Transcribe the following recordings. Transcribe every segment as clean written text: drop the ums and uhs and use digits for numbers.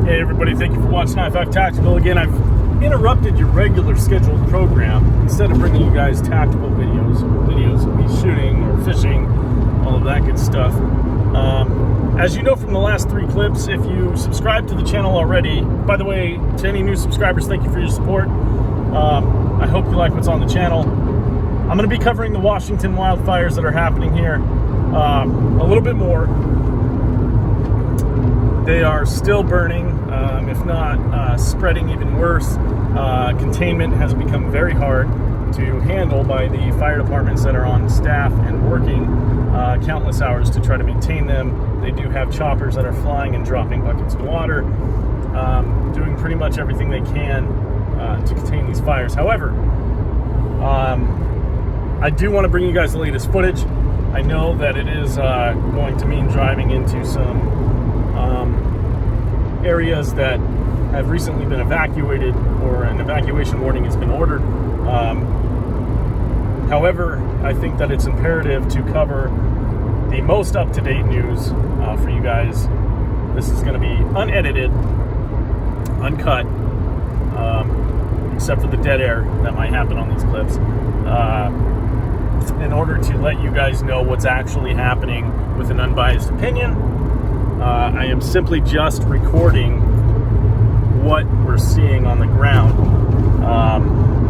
Hey everybody, thank you for watching i5 Tactical. Again, I've interrupted your regular scheduled program. Instead of bringing you guys tactical videos of me shooting or fishing, all of that good stuff. As you know from the last 3 clips, if you subscribe to the channel already, by the way, to any new subscribers, thank you for your support. I hope you like what's on the channel. I'm going to be covering the Washington wildfires that are happening here a little bit more. They are still burning, if not spreading even worse. Containment has become very hard to handle by the fire departments that are on staff and working countless hours to try to maintain them. They do have choppers that are flying and dropping buckets of water, doing pretty much everything they can to contain these fires. However, I do want to bring you guys the latest footage. I know that it is going to mean driving into some areas that have recently been evacuated or an evacuation warning has been ordered. However, I think that it's imperative to cover the most up-to-date news for you guys. This is going to be unedited, uncut, except for the dead air that might happen on these clips, in order to let you guys know what's actually happening with an unbiased opinion. I am simply just recording what we're seeing on the ground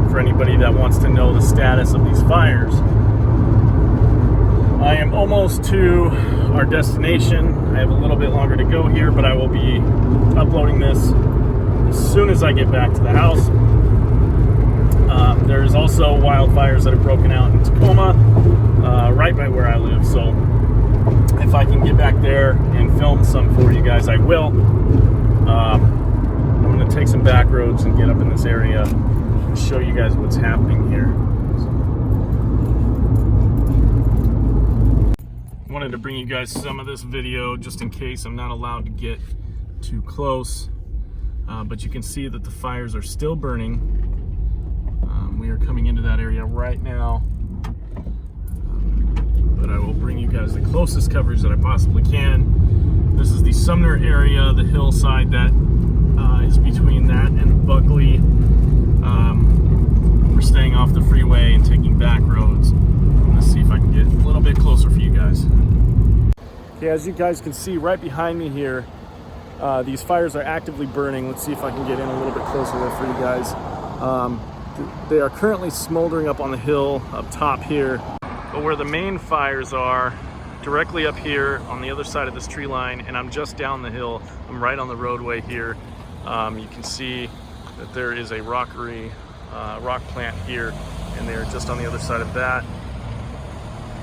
for anybody that wants to know the status of these fires. I am almost to our destination. I have a little bit longer to go here, but I will be uploading this as soon as I get back to the house. There's also wildfires that have broken out in Tacoma, right by where I live, so if I can get back there and film some for you guys, I will. I'm going to take some back roads and get up in this area and show you guys what's happening here. I wanted to bring you guys some of this video just in case I'm not allowed to get too close. But you can see that the fires are still burning. We are coming into that area right now. But I will bring you guys the closest coverage that I possibly can. This is the Sumner area, the hillside that is between that and Buckley. We're staying off the freeway and taking back roads. I'm going to see if I can get a little bit closer for you guys. Okay, as you guys can see right behind me here, these fires are actively burning. Let's see if I can get in a little bit closer there for you guys. They are currently smoldering up on the hill up top here. But where the main fires are, directly up here on the other side of this tree line, and I'm just down the hill, I'm right on the roadway here. You can see that there is a rock plant here, and they're just on the other side of that.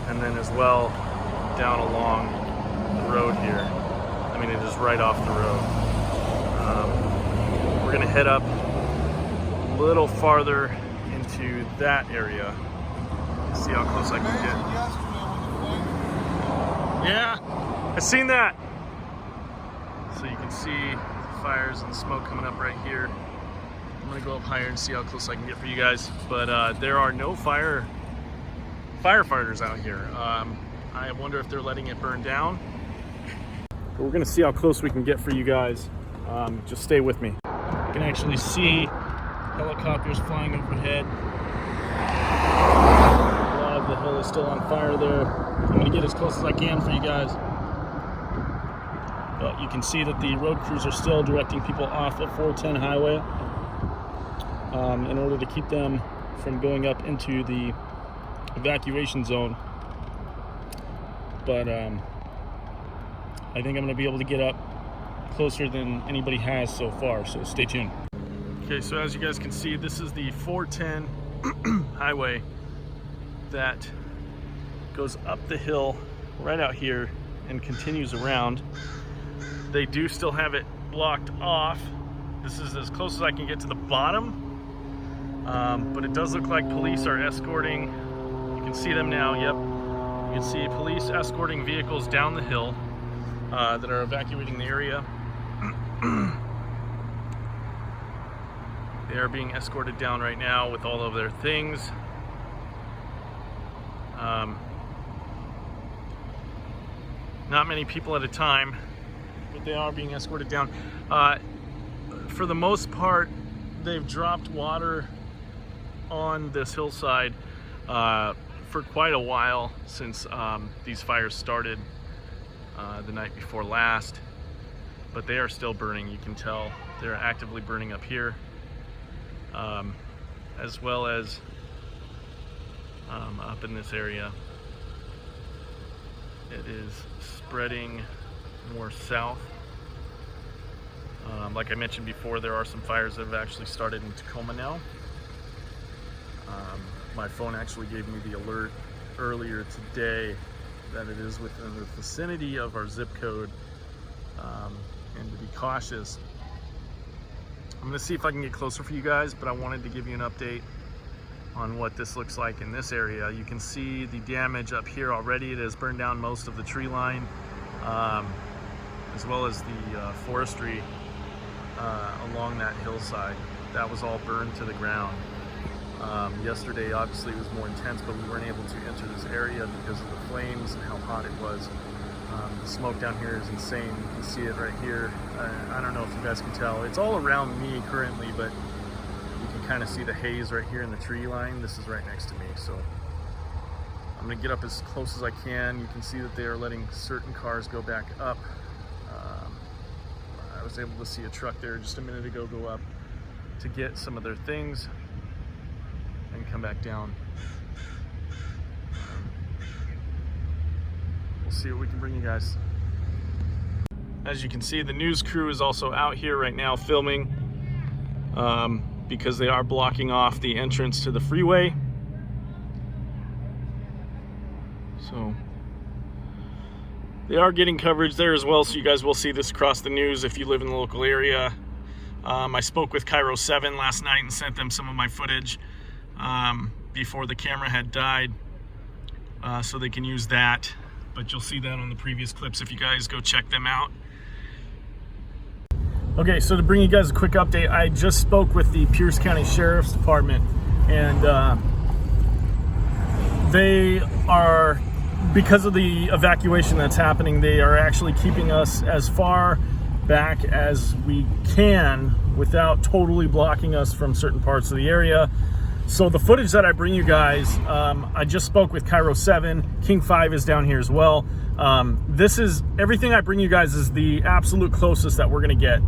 And then as well, down along the road here. I mean, it is right off the road. We're gonna head up a little farther into that area. See how close I can get. Yeah, I've seen that. So you can see the fires and the smoke coming up right here. I'm gonna go up higher and see how close I can get for you guys. But there are no firefighters out here. I wonder if they're letting it burn down. But we're gonna see how close we can get for you guys. Just stay with me. You can actually see helicopters flying overhead. The hill is still on fire there. I'm going to get as close as I can for you guys. But you can see that the road crews are still directing people off of 410 highway in order to keep them from going up into the evacuation zone. But I think I'm going to be able to get up closer than anybody has so far, so stay tuned. Okay, so as you guys can see, this is the 410 highway that goes up the hill right out here and continues around. They do still have it blocked off. This is as close as I can get to the bottom, but it does look like police are escorting. You can see them now. Yep, you can see police escorting vehicles down the hill that are evacuating the area. They are being escorted down right now with all of their things. Not many people at a time, but they are being escorted down. for the most part, they've dropped water on this hillside for quite a while since these fires started the night before last, but they are still burning. You can tell they're actively burning up here, as well as up in this area. It is spreading more south. Like I mentioned before, there are some fires that have actually started in Tacoma now. My phone actually gave me the alert earlier today that it is within the vicinity of our zip code, and to be cautious. I'm going to see if I can get closer for you guys, but I wanted to give you an update on what this looks like in this area. You can see the damage up here already. It has burned down most of the tree line, as well as the forestry along that hillside. That was all burned to the ground. Yesterday obviously was more intense, but we weren't able to enter this area because of the flames and how hot it was. The smoke down here is insane. You can see it right here. I don't know if you guys can tell. It's all around me currently, but you can kind of see the haze right here in the tree line. This is right next to me, so I'm gonna get up as close as I can. You can see that they are letting certain cars go back up. I was able to see a truck there just a minute ago go up to get some of their things and come back down. We'll see what we can bring you guys. As you can see, the news crew is also out here right now filming, because they are blocking off the entrance to the freeway. So they are getting coverage there as well, so you guys will see this across the news if you live in the local area. I spoke with Cairo 7 last night and sent them some of my footage before the camera had died, so they can use that. But you'll see that on the previous clips if you guys go check them out. Okay, so to bring you guys a quick update, I just spoke with the Pierce County Sheriff's Department, and they are, because of the evacuation that's happening, they are actually keeping us as far back as we can without totally blocking us from certain parts of the area. So the footage that I bring you guys, I just spoke with Cairo 7, King 5 is down here as well. This is, everything I bring you guys is the absolute closest that we're gonna get.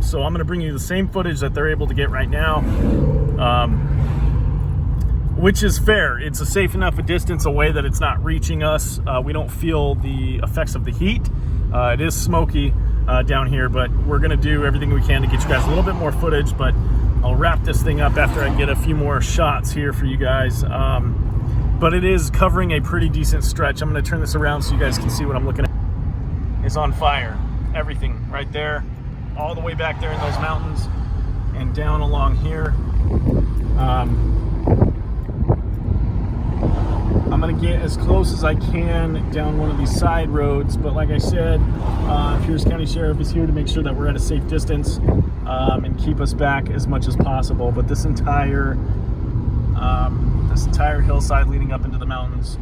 So I'm gonna bring you the same footage that they're able to get right now, which is fair. It's a safe enough a distance away that it's not reaching us. We don't feel the effects of the heat. It is smoky down here, but we're gonna do everything we can to get you guys a little bit more footage, but I'll wrap this thing up after I get a few more shots here for you guys. But it is covering a pretty decent stretch. I'm gonna turn this around so you guys can see what I'm looking at. It's on fire. Everything right there, all the way back there in those mountains and down along here. I'm gonna get as close as I can down one of these side roads, but like I said, Pierce County Sheriff is here to make sure that we're at a safe distance and keep us back as much as possible. But this entire hillside leading up into the mountains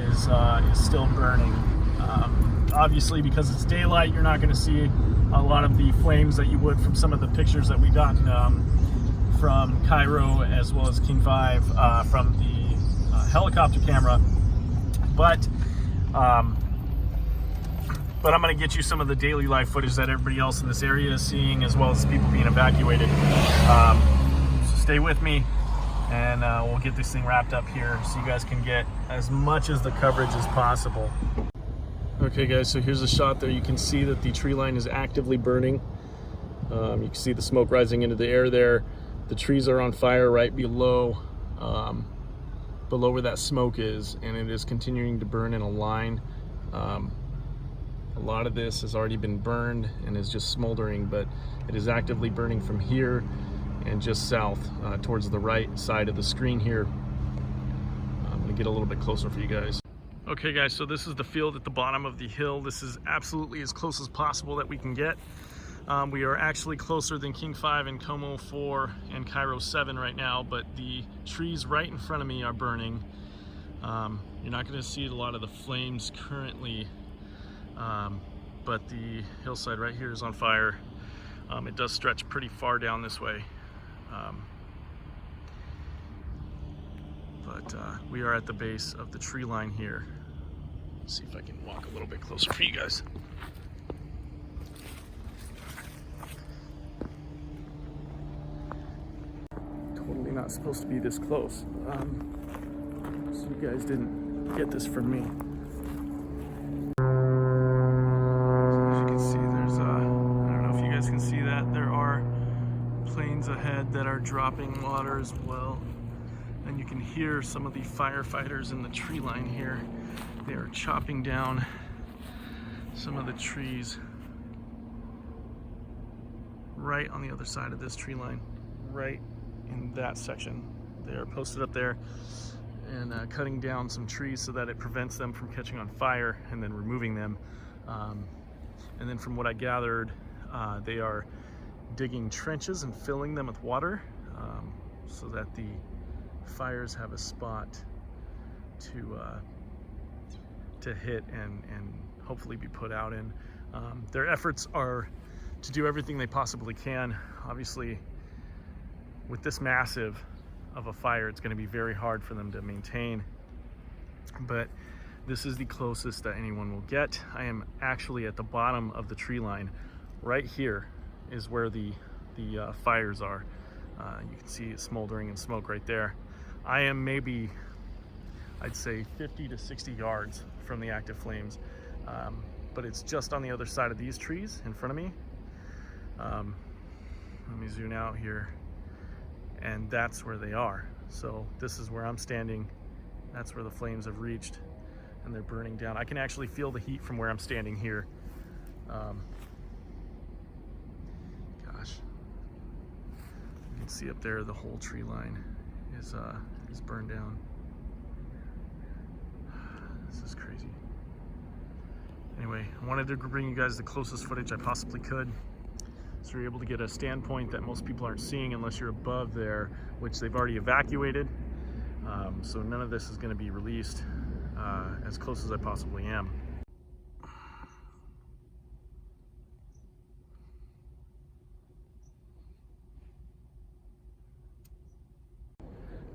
is still burning. Obviously, because it's daylight, you're not going to see a lot of the flames that you would from some of the pictures that we got from Cairo as well as King 5 from the helicopter camera, but I'm going to get you some of the daily life footage that everybody else in this area is seeing, as well as people being evacuated. So stay with me, and we'll get this thing wrapped up here so you guys can get as much as the coverage as possible. Okay guys, so here's a shot there. You can see that the tree line is actively burning. You can see the smoke rising into the air there. The trees are on fire right below where that smoke is, and it is continuing to burn in a line. A lot of this has already been burned and is just smoldering, but it is actively burning from here and just south towards the right side of the screen here. I'm gonna get a little bit closer for you guys. Okay guys, so this is the field at the bottom of the hill. This is absolutely as close as possible that we can get. We are actually closer than King 5 and Como 4 and Cairo 7 right now, but the trees right in front of me are burning. You're not going to see a lot of the flames currently, but the hillside right here is on fire. It does stretch pretty far down this way. But we are at the base of the tree line here. Let's see if I can walk a little bit closer for you guys. Totally not supposed to be this close. So you guys didn't get this from me. So as you can see, there's I don't know if you guys can see that, there are planes ahead that are dropping water as well. And you can hear some of the firefighters in the tree line here. They are chopping down some of the trees right on the other side of this tree line, right in that section. They are posted up there and cutting down some trees so that it prevents them from catching on fire, and then removing them. And then from what I gathered, they are digging trenches and filling them with water so that the fires have a spot to hit and hopefully be put out in. Their efforts are to do everything they possibly can. Obviously, with this massive of a fire, it's going to be very hard for them to maintain, but this is the closest that anyone will get. I am actually at the bottom of the tree line. Right here is where the fires are. You can see it smoldering and smoke right there. I am maybe, I'd say 50 to 60 yards from the active flames, but it's just on the other side of these trees in front of me. Let me zoom out here, and that's where they are. So this is where I'm standing. That's where the flames have reached, and they're burning down. I can actually feel the heat from where I'm standing here. Gosh, you can see up there the whole tree line is burned down. This is crazy. Anyway, I wanted to bring you guys the closest footage I possibly could, so you're able to get a standpoint that most people aren't seeing unless you're above there, which they've already evacuated. So none of this is going to be released, as close as I possibly am.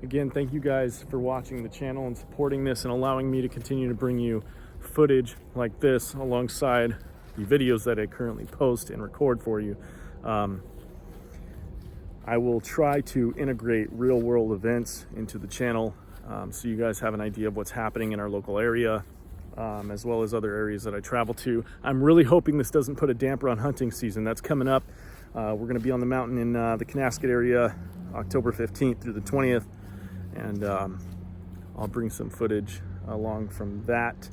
Again, thank you guys for watching the channel and supporting this and allowing me to continue to bring you footage like this alongside the videos that I currently post and record for you. I will try to integrate real world events into the channel, so you guys have an idea of what's happening in our local area, as well as other areas that I travel to. I'm really hoping this doesn't put a damper on hunting season. That's coming up. We're going to be on the mountain in the Canasket area October 15th through the 20th. And I'll bring some footage along from that.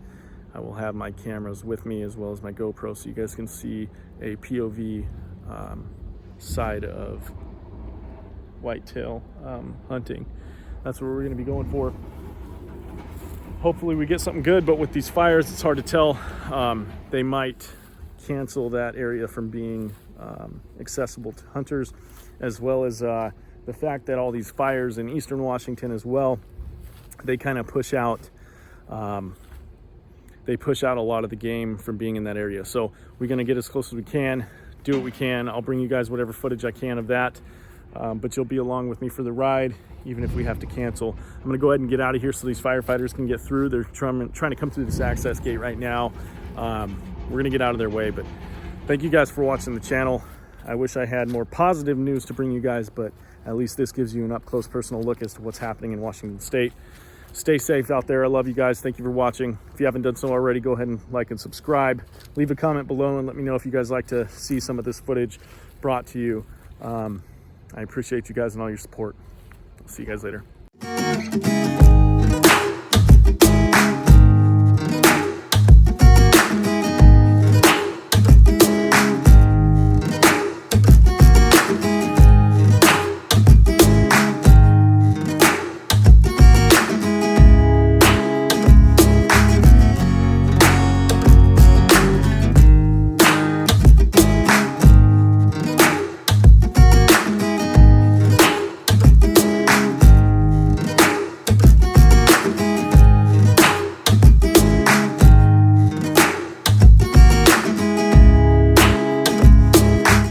I will have my cameras with me as well as my GoPro, so you guys can see a POV side of whitetail hunting. That's what we're going to be going for. Hopefully we get something good, but with these fires it's hard to tell. They might cancel that area from being accessible to hunters, as well as the fact that all these fires in eastern Washington as well, they kind of push out a lot of the game from being in that area. So we're going to get as close as we can, do what we can. I'll bring you guys whatever footage I can of that, but you'll be along with me for the ride, even if we have to cancel. I'm going to go ahead and get out of here so these firefighters can get through. They're trying to come through this access gate right now. We're going to get out of their way, but thank you guys for watching the channel. I wish I had more positive news to bring you guys, but at least this gives you an up-close personal look as to what's happening in Washington State. Stay safe out there. I love you guys. Thank you for watching. If you haven't done so already, go ahead and like and subscribe. Leave a comment below and let me know if you guys like to see some of this footage brought to you. I appreciate you guys and all your support. I'll see you guys later.